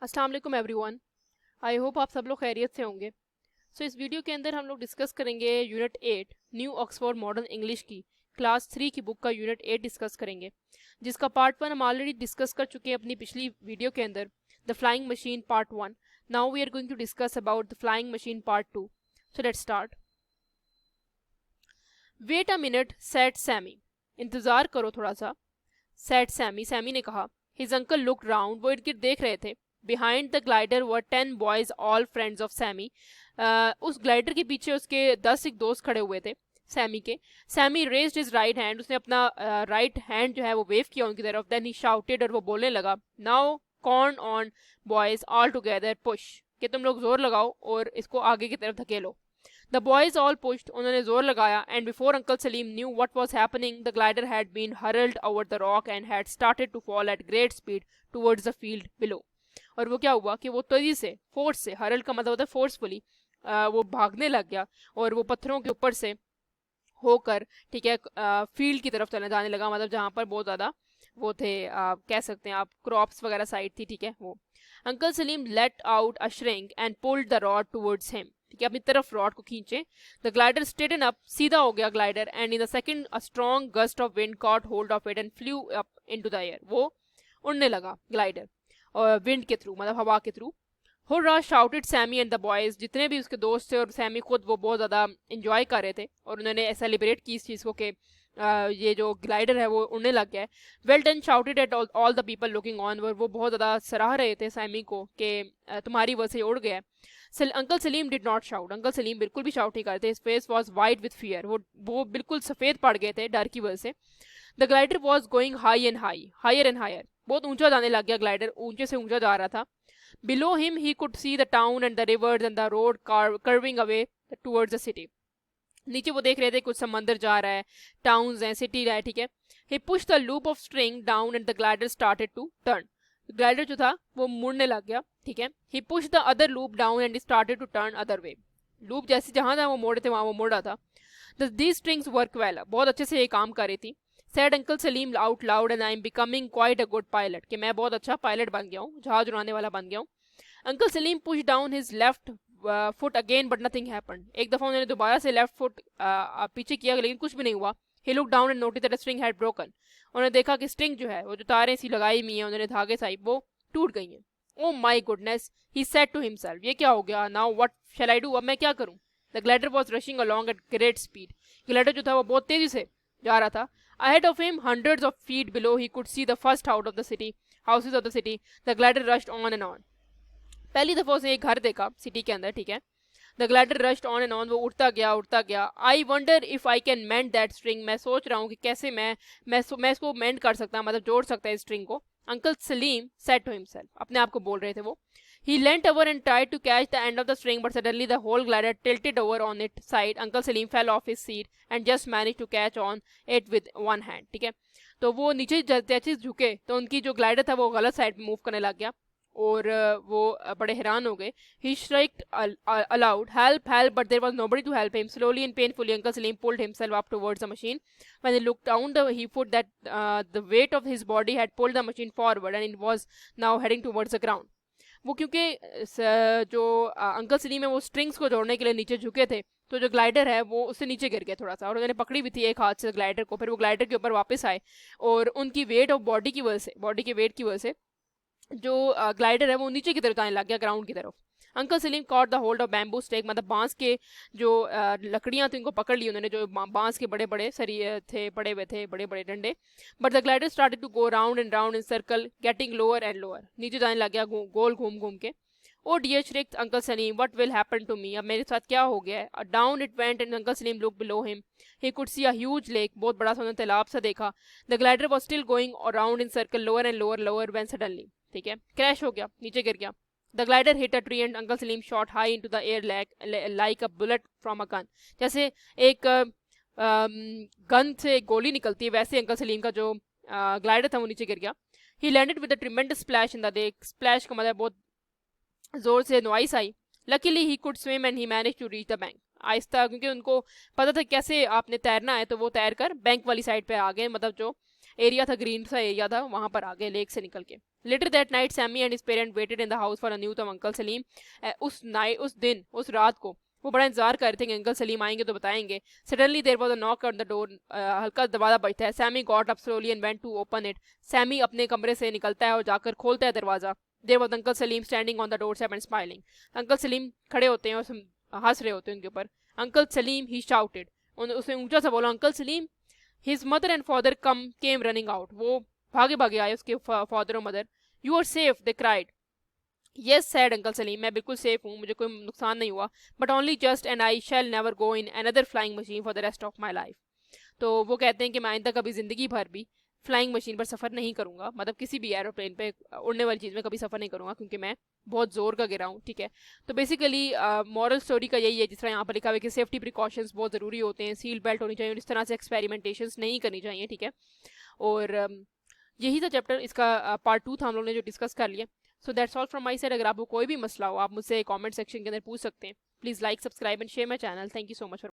अस्सलाम वालेकुम everyone. I hope आप सब लोग खैरियत से होंगे। इस वीडियो के अंदर हम लोग डिस्कस करेंगे unit 8 new Oxford modern English की क्लास 3 की बुक का यूनिट 8 डिस्कस करेंगे, जिसका पार्ट 1 हम ऑलरेडी डिस्कस कर चुके हैं अपनी पिछली वीडियो के अंदर, the flying machine part 1। Now we are going to discuss about the flying machine part 2। So let's start. Wait a minute said Sammy, इंतजार करो थोड़ा सा, सेड सैमी, सैमी ने कहा। हिज अंकल लुक्ड राउंड, वो इर्द गिर्द देख रहे थे। Behind the glider were 10 boys all friends of Sammy. उस ग्लाइडर के पीछे उसके 10 एक दोस्त खड़े हुए थे सैमी के। Sammy raised his right hand, उसने अपना राइट हैंड जो है वो वेव किया उनकी तरफ। देन ही शाउटेड, और वो बोलने लगा, now corn on boys all together push, कि तुम लोग जोर लगाओ और इसको आगे की तरफ धकेलो। The boys all pushed, उन्होंने जोर लगाया, and before Uncle Salim knew what was happening, the glider had been hurled over the rock and had started to fall at great speed towards the field below. और वो क्या हुआ कि वो तेजी से, फोर्स से, हरल का मतलब होता है फोर्सफुली, वो भागने लग गया और वो पत्थरों के ऊपर से होकर, ठीक है, फील्ड की तरफ चले जाने लगा, मतलब जहाँ पर बहुत ज़्यादा वो थे, कह सकते हैं आप, क्रॉप्स वगैरह साइड थी, ठीक है वो। Uncle Salim let out a shrink and pulled the rod towards him, ठीक है, अपनी तरफ रॉड को खींचे। द ग्लाइडर स्ट्रेटन अप, सीधा हो गया glider, and in the second a strong gust of wind cot hold of it and flu up into the air, वो उड़ने लगा ग्लाइडर, और विंड के थ्रू, मतलब हवा के through. Hurrah shouted Sammy and the boys, जितने भी उसके दोस्त थे और सैमी खुद, वो बहुत ज़्यादा इंजॉय कर रहे थे और उन्होंने सेलिब्रेट की इस चीज़ को कि ये जो ग्लाइडर है वो उड़ने लग गया है। Well done shouted at all the people looking on, वो बहुत ज़्यादा सराह रहे थे सैमी को कि तुम्हारी वजह से उड़ गया है। Uncle Salim did not shout, uncle Salim बिल्कुल भी शाउट नहीं करते। His face was white with fear, वो बिल्कुल सफ़ेद पड़ गए थे डर की वजह से। The glider was going high and high, higher and higher, बहुत ऊंचा जाने लग गया ग्लाइडर, ऊंचे से ऊंचा जा रहा था। Below him, he could see the town and the rivers and the road curving away towards the city. नीचे वो देख रहे थे कुछ समंदर जा रहा है, टाउन्स हैं, सिटी है, ठीक है। He pushed the loop of string down and the glider started to turn. Glider जो था वो मुड़ने लग गया, ठीक है। He pushed the other loop down and started to turn other way. Loop जैसे जहां था वो मोड़े थे वहां वो मोड़ रहा था। These strings work well, बहुत अच्छे से ये काम कर रही थी। Said Uncle Salim out loud, and I am becoming quite a good pilot, कि मैं बहुत अच्छा पायलट बन गया हूँ, जहाज उड़ाने वाला बन गया हूँ। Uncle Salim pushed down his left foot again, but nothing happened. एक दफा उन्होंने दोबारा से लेफ्ट फुट पीछे किया, लेकिन कुछ भी नहीं हुआ। He looked down and noticed that the string had broken. उन्होंने देखा कि स्ट्रिंग जो है, वो जो तारें सी लगाई हुई हैं, उन्होंने धागे साइड, वो टूट गई हैं। Oh my goodness, he said to himself, ये क्या हो गया? Now what shall I do? अब मैं क्या करूँ? The glider was rushing along at great speed. Glider जो था वो बहुत तेजी से जा रहा था। Ahead of him, hundreds of feet below, he could see the first houses of the city. The glider rushed on and on. पहली दफा उसने एक घर देखा सिटी के अंदर, ठीक है। The glider rushed on and on, वो उड़ता गया। I wonder if I can mend that string, मैं सोच रहा हूँ कि कैसे मैं इसको मेंड कर सकता, मतलब जोड़ सकता है इस स्ट्रिंग को। Uncle Salim said to himself, अपने आप को बोल रहे थे वो। He leant over and tried to catch the end of the string, but suddenly the whole glider tilted over on its side. Uncle Salim fell off his seat and just managed to catch on it with one hand. ठीक है, तो वो नीचे जैसे झुके तो उनकी जो ग्लाइडर था वो गलत साइड में मूव करने लग गया और वो बड़े हैरान हो गए। He shrieked aloud, help, help, but there was nobody to help him. Slowly and painfully, Uncle Salim pulled himself up towards the machine. When he looked down, he found that the weight of his body had pulled the machine forward and it was now heading towards the ground. वो क्योंकि जो uncle Salim है वो strings को जोड़ने के लिए नीचे झुके थे, तो जो ग्लाइडर है वो उससे नीचे गिर गया थोड़ा सा, और उन्होंने पकड़ी भी थी एक हाथ से ग्लाइडर को। फिर वो ग्लाइडर के ऊपर वापस आए और उनकी वेट ऑफ बॉडी की वजह से, बॉडी के वेट की वजह से जो ग्लाइडर है वो नीचे की तरफ जाने लग गया, ग्राउंड की तरफ। Uncle Salim caught the hold of bamboo stake, मतलब बांस के जो लकड़ियां थी उनको पकड़ ली उन्होंने, जो बांस के बड़े बड़े सरिये थे, पड़े हुए थे बड़े बड़े डंडे। But the glider started to go round and round in circle, getting lower and lower, नीचे जाने लग गया गोल घूम घूम के। Oh dear shrieked uncle Salim, what will happen to me, अब मेरे साथ क्या हो गया है। Down it went and uncle Salim look below him. He could see a huge lake, बहुत बड़ा सा तालाब सा देखा। The glider was still going around in circle lower and lower lower when suddenly, ठीक है, क्रैश हो गया, नीचे गिर गया। The glider hit a tree and uncle Salim shot high into the air like a bullet from a gun, जैसे एक gun से एक गोली निकलती है, वैसे अंकल सलीम का जो ग्लाइडर था वो नीचे गिर गया। He landed with a tremendous splash in the lake, splash का मतलब बहुत जोर से नॉइस आई। Luckily he could swim and he manage to reach the bank, आहिस्ता, क्योंकि उनको पता था कैसे आपने तैरना है, तो वो तैर कर बैंक वाली साइड पे आ गए, मतलब जो एरिया था, ग्रीन सा एरिया था, वहाँ पर आ गए लेक से निकल के। Later that night Sammy and his parent waited in the house for a news of uncle Salim. उस रात को वो बड़ा इंतजार कर रहे थे कि अंकल सलीम आएंगे तो बताएंगे। Suddenly there was a knock on the door. हल्का दरवाजा बजता है। Sammy got up slowly and went to open it. Sammy अपने कमरे से निकलता है और जाकर खोलता है दरवाजा। There was uncle Salim standing on the door step and smiling. Uncle Salim खड़े होते हैं और हंस रहे होते हैं उनके ऊपर। अंकल सलीम, ही शाउटेड, उसने ऊंचा सा बोला, uncle Salim. His mother and father came running out. वो भागे भागे आए, उसके फादर और mother. You are safe, they cried. Yes said uncle Salim, मैं बिल्कुल सेफ हूँ, मुझे कोई नुकसान नहीं हुआ। But only just and I shall never go in another flying machine for the rest of my life. तो वो कहते हैं कि मैं आइंदा कभी ज़िंदगी भर भी फ्लाइंग मशीन पर सफ़र नहीं करूँगा, मतलब किसी भी एरोप्लेन पे उड़ने वाली चीज़ में कभी सफ़र नहीं करूँगा, क्योंकि मैं बहुत ज़ोर का गिरा हूँ। ठीक है, तो बेसिकली मॉरल स्टोरी का यही है, जिस तरह यहाँ पर लिखा हुआ है कि सेफ्टी प्रिकॉशंस बहुत ज़रूरी होते हैं, सील बेल्ट होनी चाहिए और इस तरह से एक्सपेरिमेंटेशंस नहीं करनी चाहिए। ठीक है, और यही था चैप्टर, इसका पार्ट 2 था हम लोग ने जो डिस्कस कर लिया। So that's all from my side. अगर आपको कोई भी मसला हो आप मुझसे कमेंट सेक्शन के अंदर पूछ सकते हैं। Please like, subscribe and share my channel. Thank you so much for